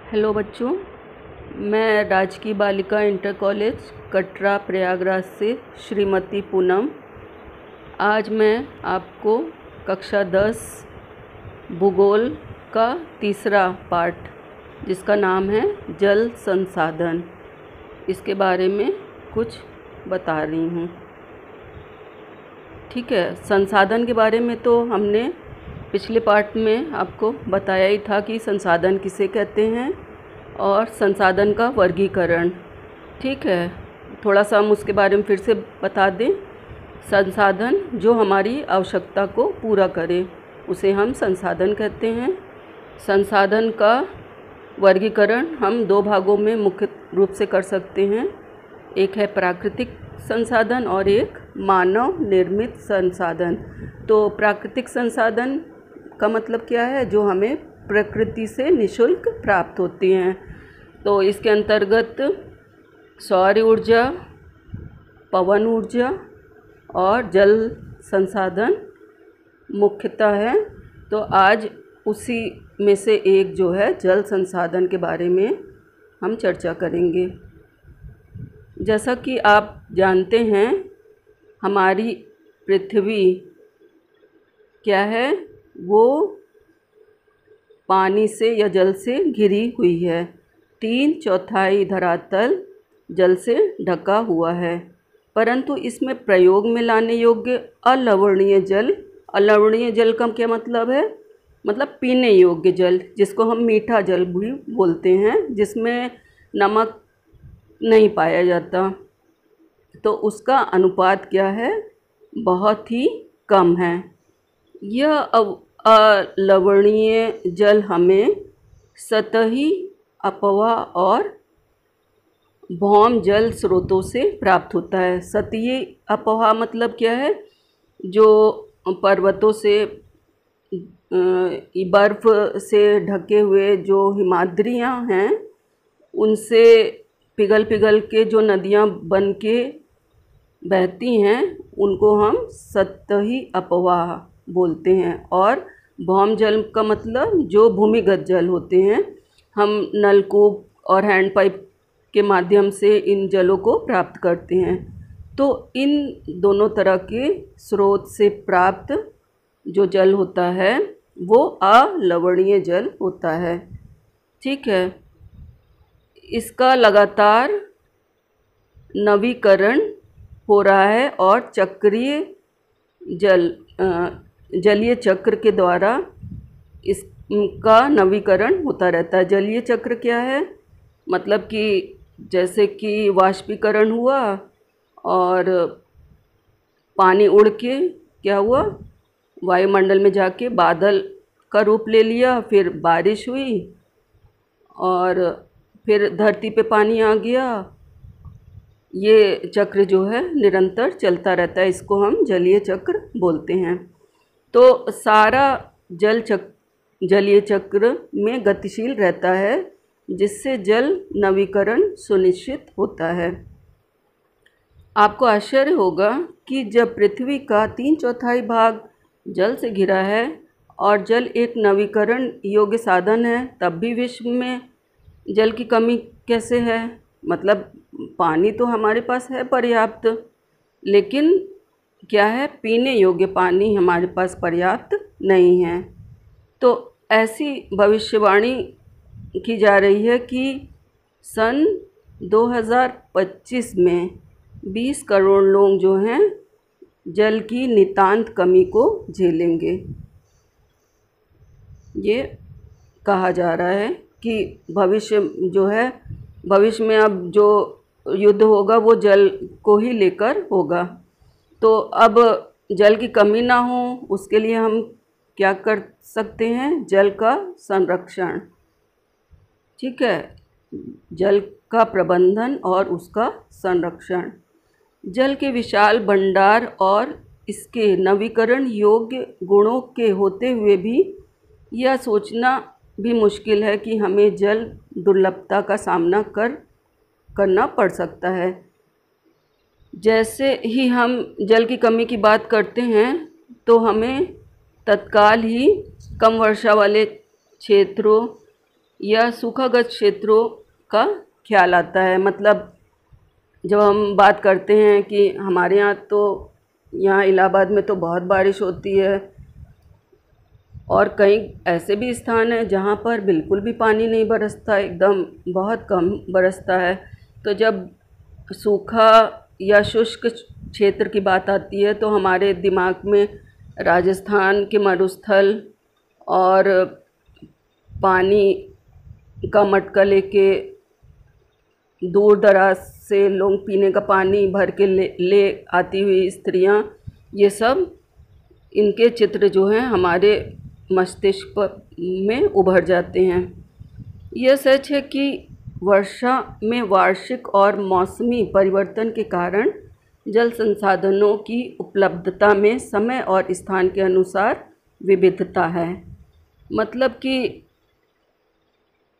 Hello बच्चों, मैं राजकीय बालिका इंटर कॉलेज कटरा प्रयागराज से श्रीमती पूनम। आज मैं आपको कक्षा 10 भूगोल का तीसरा पाठ जिसका नाम है जल संसाधन, इसके बारे में कुछ बता रही हूँ। ठीक है, संसाधन के बारे में तो हमने पिछले पार्ट में आपको बताया ही था कि संसाधन किसे कहते हैं और संसाधन का वर्गीकरण। ठीक है, थोड़ा सा हम उसके बारे में फिर से बता दें। संसाधन जो हमारी आवश्यकता को पूरा करे उसे हम संसाधन कहते हैं। संसाधन का वर्गीकरण हम दो भागों में मुख्य रूप से कर सकते हैं। एक है प्राकृतिक संसाधन और एक मानव निर्मित संसाधन। तो प्राकृतिक संसाधन का मतलब क्या है? जो हमें प्रकृति से निःशुल्क प्राप्त होती हैं। तो इसके अंतर्गत सौर ऊर्जा, पवन ऊर्जा और जल संसाधन मुख्यतः है। तो आज उसी में से एक जो है जल संसाधन के बारे में हम चर्चा करेंगे। जैसा कि आप जानते हैं, हमारी पृथ्वी क्या है? वो पानी से या जल से घिरी हुई है। 3/4 धरातल जल से ढका हुआ है, परंतु इसमें प्रयोग में लाने योग्य अलवणीय जल का क्या मतलब है? मतलब पीने योग्य जल, जिसको हम मीठा जल भी बोलते हैं, जिसमें नमक नहीं पाया जाता। तो उसका अनुपात क्या है? बहुत ही कम है। यह अलवणीय जल हमें सतही अपवाह और भौम जल स्रोतों से प्राप्त होता है। सतही अपवाह मतलब क्या है? जो पर्वतों से बर्फ़ से ढके हुए जो हिमाद्रियाँ हैं, उनसे पिघल पिघल के जो नदियाँ बन के बहती हैं, उनको हम सतही अपवाह बोलते हैं। और भौम जल का मतलब जो भूमिगत जल होते हैं। हम नलकूप और हैंडपाइप के माध्यम से इन जलों को प्राप्त करते हैं। तो इन दोनों तरह के स्रोत से प्राप्त जो जल होता है वो अलवणीय जल होता है। ठीक है, इसका लगातार नवीकरण हो रहा है और जलीय चक्र के द्वारा इसका नवीकरण होता रहता है। जलीय चक्र क्या है? मतलब कि जैसे कि वाष्पीकरण हुआ और पानी उड़ के क्या हुआ? वायुमंडल में जाके बादल का रूप ले लिया, फिर बारिश हुई और फिर धरती पे पानी आ गया। ये चक्र जो है निरंतर चलता रहता है, इसको हम जलीय चक्र बोलते हैं। तो सारा जलीय चक्र में गतिशील रहता है, जिससे जल नवीकरण सुनिश्चित होता है। आपको आश्चर्य होगा कि जब पृथ्वी का 3/4 भाग जल से घिरा है और जल एक नवीकरण योग्य साधन है, तब भी विश्व में जल की कमी कैसे है? मतलब पानी तो हमारे पास है पर्याप्त, लेकिन क्या है? पीने योग्य पानी हमारे पास पर्याप्त नहीं है। तो ऐसी भविष्यवाणी की जा रही है कि सन 2025 में 20 करोड़ लोग जो हैं जल की नितांत कमी को झेलेंगे। ये कहा जा रहा है कि भविष्य में अब जो युद्ध होगा वो जल को ही लेकर होगा। तो अब जल की कमी ना हो, उसके लिए हम क्या कर सकते हैं? जल का संरक्षण। ठीक है, जल का प्रबंधन और उसका संरक्षण। जल के विशाल भंडार और इसके नवीकरण योग्य गुणों के होते हुए भी यह सोचना भी मुश्किल है कि हमें जल दुर्लभता का सामना करना पड़ सकता है। जैसे ही हम जल की कमी की बात करते हैं तो हमें तत्काल ही कम वर्षा वाले क्षेत्रों या सूखाग्रस्त क्षेत्रों का ख्याल आता है। मतलब जब हम बात करते हैं कि हमारे यहाँ तो यहाँ इलाहाबाद में तो बहुत बारिश होती है और कई ऐसे भी स्थान हैं जहाँ पर बिल्कुल भी पानी नहीं बरसता, एकदम बहुत कम बरसता है। तो जब सूखा या शुष्क क्षेत्र की बात आती है तो हमारे दिमाग में राजस्थान के मरुस्थल और पानी का मटका लेके दूर दराज से लोग पीने का पानी भर के ले आती हुई स्त्रियां, ये सब इनके चित्र जो हैं हमारे मस्तिष्क में उभर जाते हैं। यह सच है कि वर्षा में वार्षिक और मौसमी परिवर्तन के कारण जल संसाधनों की उपलब्धता में समय और स्थान के अनुसार विविधता है। मतलब कि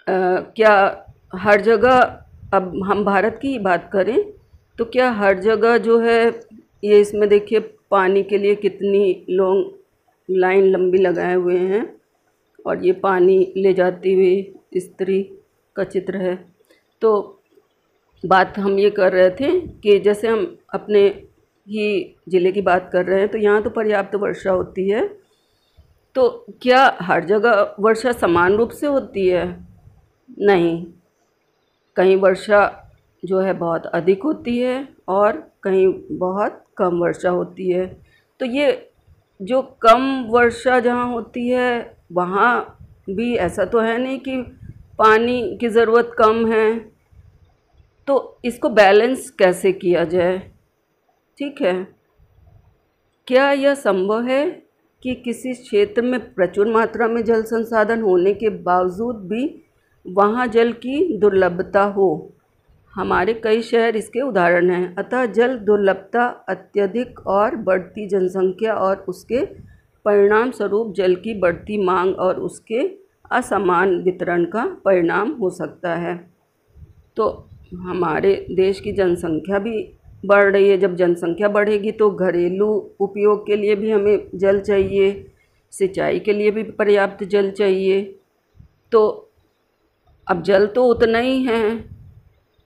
क्या हर जगह, अब हम भारत की ही बात करें तो क्या हर जगह जो है ये, इसमें देखिए पानी के लिए कितनी लोग लाइन लंबी लगाए हुए हैं और ये पानी ले जाती हुई स्त्री का चित्र है। तो बात हम ये कर रहे थे कि जैसे हम अपने ही ज़िले की बात कर रहे हैं तो यहाँ तो पर्याप्त वर्षा होती है, तो क्या हर जगह वर्षा समान रूप से होती है? नहीं, कहीं वर्षा जो है बहुत अधिक होती है और कहीं बहुत कम वर्षा होती है। तो ये जो कम वर्षा जहाँ होती है वहाँ भी ऐसा तो है नहीं कि पानी की ज़रूरत कम है, तो इसको बैलेंस कैसे किया जाए? ठीक है, क्या यह संभव है कि किसी क्षेत्र में प्रचुर मात्रा में जल संसाधन होने के बावजूद भी वहाँ जल की दुर्लभता हो? हमारे कई शहर इसके उदाहरण हैं। अतः जल दुर्लभता अत्यधिक और बढ़ती जनसंख्या और उसके परिणाम स्वरूप जल की बढ़ती मांग और उसके असमान वितरण का परिणाम हो सकता है। तो हमारे देश की जनसंख्या भी बढ़ रही है। जब जनसंख्या बढ़ेगी तो घरेलू उपयोग के लिए भी हमें जल चाहिए, सिंचाई के लिए भी पर्याप्त जल चाहिए। तो अब जल तो उतना ही है,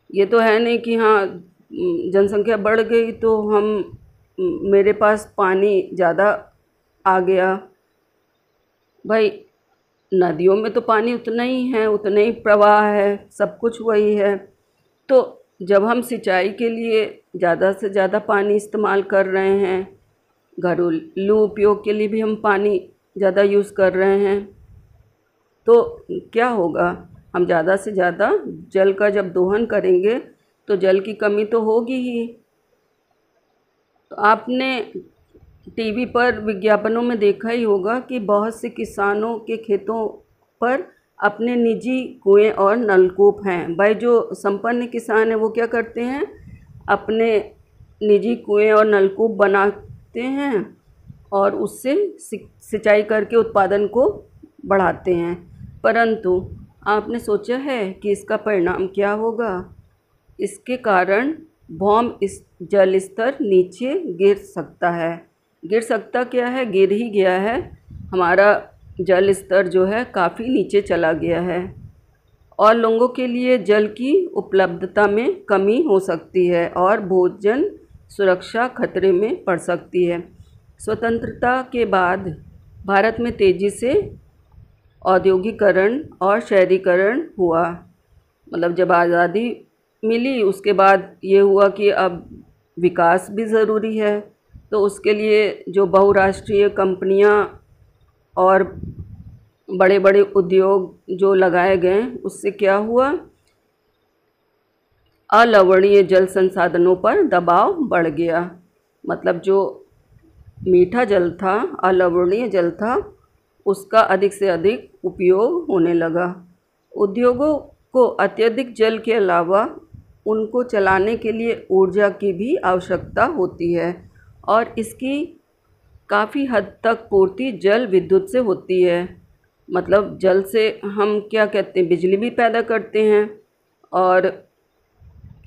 ये तो है नहीं कि हाँ जनसंख्या बढ़ गई तो हम मेरे पास पानी ज़्यादा आ गया। भाई नदियों में तो पानी उतना ही है, उतना ही प्रवाह है, सब कुछ वही है। तो जब हम सिंचाई के लिए ज़्यादा से ज़्यादा पानी इस्तेमाल कर रहे हैं, घरेलू उपयोग के लिए भी हम पानी ज़्यादा यूज़ कर रहे हैं, तो क्या होगा? हम ज़्यादा से ज़्यादा जल का जब दोहन करेंगे तो जल की कमी तो होगी ही। तो आपने टीवी पर विज्ञापनों में देखा ही होगा कि बहुत से किसानों के खेतों पर अपने निजी कुएं और नलकूप हैं। भाई जो संपन्न किसान हैं वो क्या करते हैं, अपने निजी कुएं और नलकूप बनाते हैं और उससे सिंचाई करके उत्पादन को बढ़ाते हैं। परंतु आपने सोचा है कि इसका परिणाम क्या होगा? इसके कारण भौम जल स्तर नीचे गिर सकता है। गिर सकता क्या है, गिर ही गया है। हमारा जल स्तर जो है काफ़ी नीचे चला गया है और लोगों के लिए जल की उपलब्धता में कमी हो सकती है और भोजन सुरक्षा खतरे में पड़ सकती है। स्वतंत्रता के बाद भारत में तेज़ी से औद्योगिकरण और शहरीकरण हुआ। मतलब जब आज़ादी मिली उसके बाद ये हुआ कि अब विकास भी ज़रूरी है, तो उसके लिए जो बहुराष्ट्रीय कंपनियां और बड़े बड़े उद्योग जो लगाए गए, उससे क्या हुआ, अलवणीय जल संसाधनों पर दबाव बढ़ गया। मतलब जो मीठा जल था, अलवणीय जल था, उसका अधिक से अधिक उपयोग होने लगा। उद्योगों को अत्यधिक जल के अलावा उनको चलाने के लिए ऊर्जा की भी आवश्यकता होती है और इसकी काफ़ी हद तक पूर्ति जल विद्युत से होती है। मतलब जल से हम क्या कहते हैं, बिजली भी पैदा करते हैं और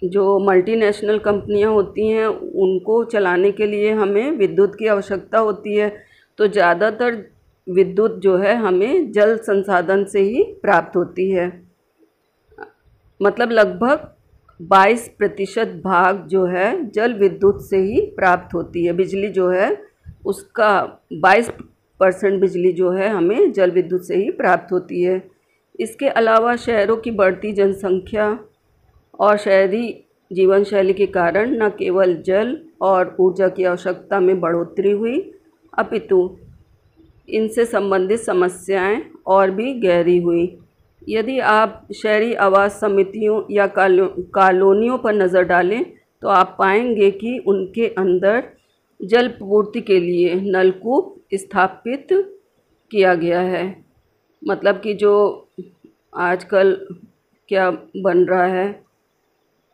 जो मल्टीनेशनल कंपनियां होती हैं उनको चलाने के लिए हमें विद्युत की आवश्यकता होती है। तो ज़्यादातर विद्युत जो है हमें जल संसाधन से ही प्राप्त होती है। मतलब लगभग 22% भाग जो है जल विद्युत से ही प्राप्त होती है। बिजली जो है उसका 22% बिजली जो है हमें जल विद्युत से ही प्राप्त होती है। इसके अलावा शहरों की बढ़ती जनसंख्या और शहरी जीवन शैली के कारण न केवल जल और ऊर्जा की आवश्यकता में बढ़ोतरी हुई, अपितु इनसे संबंधित समस्याएं और भी गहरी हुई। यदि आप शहरी आवास समितियों या कॉलोनियों पर नज़र डालें तो आप पाएंगे कि उनके अंदर जल पूर्ति के लिए नलकूप स्थापित किया गया है। मतलब कि जो आजकल क्या बन रहा है,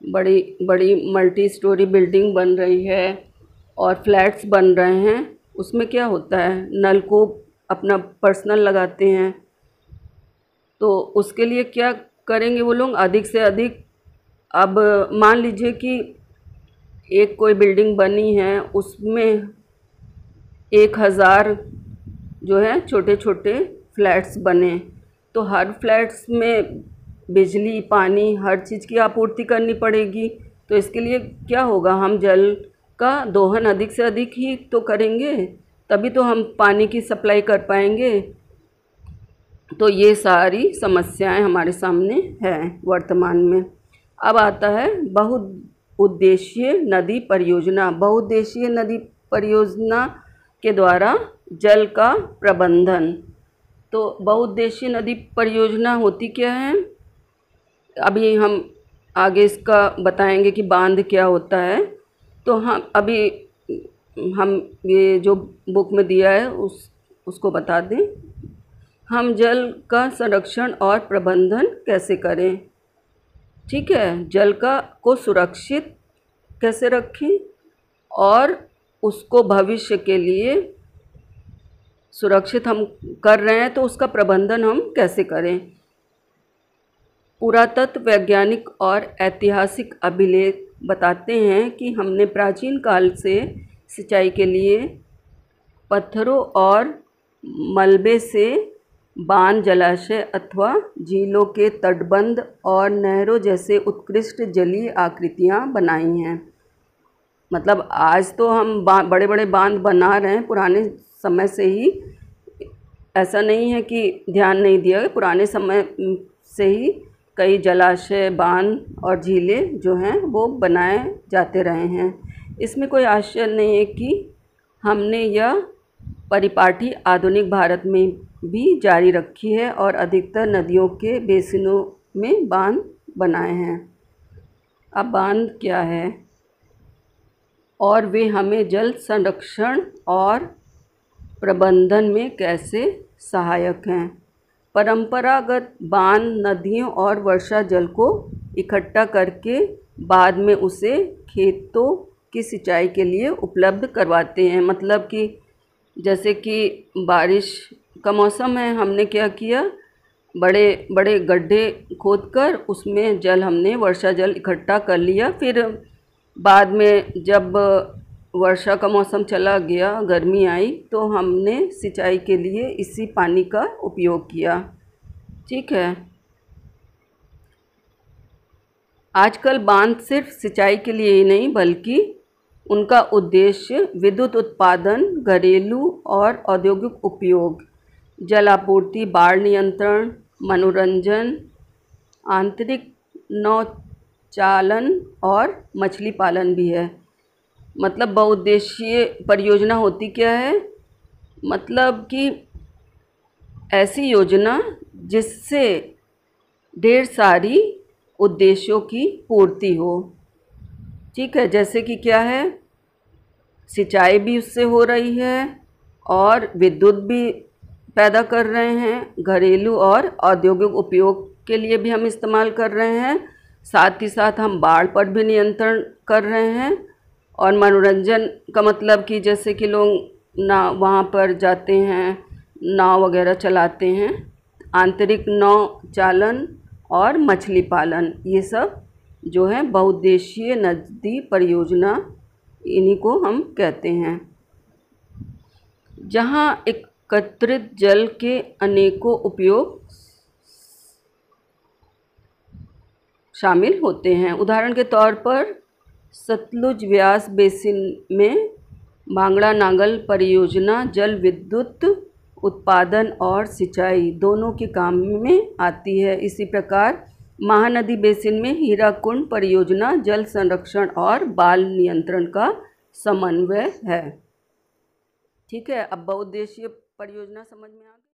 बड़ी बड़ी मल्टी स्टोरी बिल्डिंग बन रही है और फ्लैट्स बन रहे हैं, उसमें क्या होता है, नलकूप अपना पर्सनल लगाते हैं। तो उसके लिए क्या करेंगे वो लोग, अधिक से अधिक, अब मान लीजिए कि एक कोई बिल्डिंग बनी है, उसमें 1000 जो है छोटे छोटे फ्लैट्स बने, तो हर फ्लैट्स में बिजली पानी हर चीज़ की आपूर्ति करनी पड़ेगी। तो इसके लिए क्या होगा, हम जल का दोहन अधिक से अधिक ही तो करेंगे, तभी तो हम पानी की सप्लाई कर पाएंगे। तो ये सारी समस्याएं हमारे सामने हैं वर्तमान में। अब आता है बहुउद्देशीय नदी परियोजना। बहुउद्देशीय नदी परियोजना के द्वारा जल का प्रबंधन। तो बहुउद्देशीय नदी परियोजना होती क्या है, अभी हम आगे इसका बताएंगे कि बांध क्या होता है। तो हम ये जो बुक में दिया है उसको बता दें। हम जल का संरक्षण और प्रबंधन कैसे करें। ठीक है, जल को सुरक्षित कैसे रखें और उसको भविष्य के लिए सुरक्षित हम कर रहे हैं तो उसका प्रबंधन हम कैसे करें। पुरातत्व वैज्ञानिक और ऐतिहासिक अभिलेख बताते हैं कि हमने प्राचीन काल से सिंचाई के लिए पत्थरों और मलबे से बांध, जलाशय अथवा झीलों के तटबंध और नहरों जैसे उत्कृष्ट जलीय आकृतियाँ बनाई हैं। मतलब आज तो हम बड़े बड़े बांध बना रहे हैं, पुराने समय से ही ऐसा नहीं है कि ध्यान नहीं दिया, पुराने समय से ही कई जलाशय, बांध और झीलें जो हैं वो बनाए जाते रहे हैं। इसमें कोई आश्चर्य नहीं है कि हमने यह परिपाटी आधुनिक भारत में भी जारी रखी है और अधिकतर नदियों के बेसिनों में बांध बनाए हैं। अब बांध क्या है और वे हमें जल संरक्षण और प्रबंधन में कैसे सहायक हैं। परंपरागत बांध नदियों और वर्षा जल को इकट्ठा करके बाद में उसे खेतों की सिंचाई के लिए उपलब्ध करवाते हैं। मतलब कि जैसे कि बारिश का मौसम है, हमने क्या किया, बड़े बड़े गड्ढे खोदकर उसमें जल, हमने वर्षा जल इकट्ठा कर लिया। फिर बाद में जब वर्षा का मौसम चला गया, गर्मी आई, तो हमने सिंचाई के लिए इसी पानी का उपयोग किया। ठीक है, आजकल बांध सिर्फ सिंचाई के लिए ही नहीं बल्कि उनका उद्देश्य विद्युत उत्पादन, घरेलू और औद्योगिक उपयोग, जल आपूर्ति, बाढ़ नियंत्रण, मनोरंजन, आंतरिक नौचालन और मछली पालन भी है। मतलब बहुउद्देशीय परियोजना होती क्या है, मतलब कि ऐसी योजना जिससे ढेर सारी उद्देश्यों की पूर्ति हो। ठीक है, जैसे कि क्या है, सिंचाई भी उससे हो रही है और विद्युत भी पैदा कर रहे हैं, घरेलू और औद्योगिक उपयोग के लिए भी हम इस्तेमाल कर रहे हैं, साथ ही साथ हम बाढ़ पर भी नियंत्रण कर रहे हैं। और मनोरंजन का मतलब कि जैसे कि लोग वहाँ पर जाते हैं, नाव वगैरह चलाते हैं, आंतरिक नौचालन और मछली पालन, ये सब जो है बहुउद्देशीय नदी परियोजना, इन्हीं को हम कहते हैं। जहाँ एक एकत्रित जल के अनेकों उपयोग शामिल होते हैं। उदाहरण के तौर पर सतलुज व्यास बेसिन में भांगड़ा नागल परियोजना जल विद्युत उत्पादन और सिंचाई दोनों के काम में आती है। इसी प्रकार महानदी बेसिन में हीराकुंड परियोजना जल संरक्षण और बाल नियंत्रण का समन्वय है। ठीक है, अब बहुउद्देशीय परियोजना समझ में आ गई।